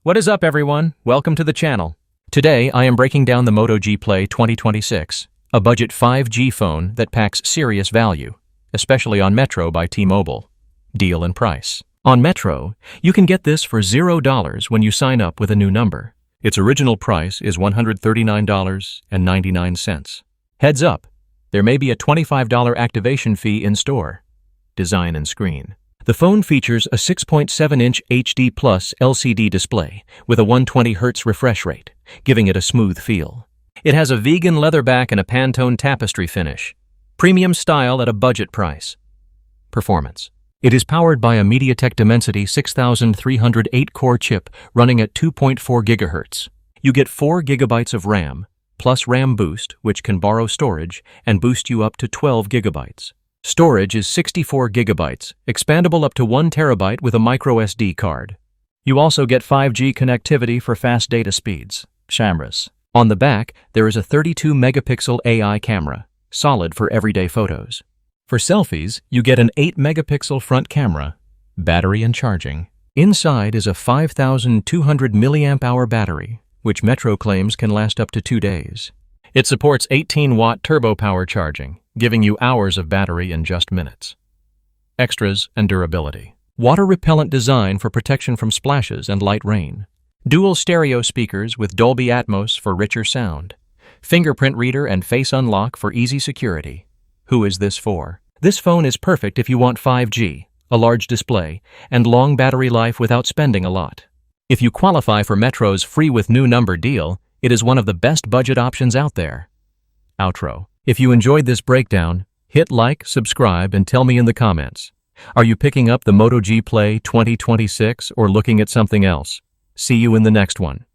What is up, everyone? Welcome to the channel. Today, I am breaking down the Moto G Play 2026, a budget 5G phone that packs serious value, especially on Metro by T-Mobile. Deal and price. On Metro, you can get this for $0 when you sign up with a new number. Its original price is $139.99. Heads up, there may be a $25 activation fee in store. Design and screen. The phone features a 6.7-inch HD Plus LCD display with a 120Hz refresh rate, giving it a smooth feel. It has a vegan leather back and a Pantone tapestry finish. Premium style at a budget price. Performance. It is powered by a MediaTek Dimensity 6308 core chip running at 2.4 GHz. You get 4 GB of RAM, plus RAM Boost, which can borrow storage and boost you up to 12 GB. Storage is 64 GB, expandable up to 1 TB with a microSD card. You also get 5G connectivity for fast data speeds. Cameras. On the back, there is a 32-megapixel AI camera, solid for everyday photos. For selfies, you get an 8-megapixel front camera, battery and charging. Inside is a 5,200 mAh battery, which Metro claims can last up to 2 days. It supports 18-watt turbo power charging, giving you hours of battery in just minutes. Extras and durability. Water-repellent design for protection from splashes and light rain. Dual stereo speakers with Dolby Atmos for richer sound. Fingerprint reader and face unlock for easy security. Who is this for? This phone is perfect if you want 5G, a large display, and long battery life without spending a lot. If you qualify for Metro's free with new number deal, it is one of the best budget options out there. Outro. If you enjoyed this breakdown, hit like, subscribe, and tell me in the comments. Are you picking up the Moto G Play 2026 or looking at something else? See you in the next one.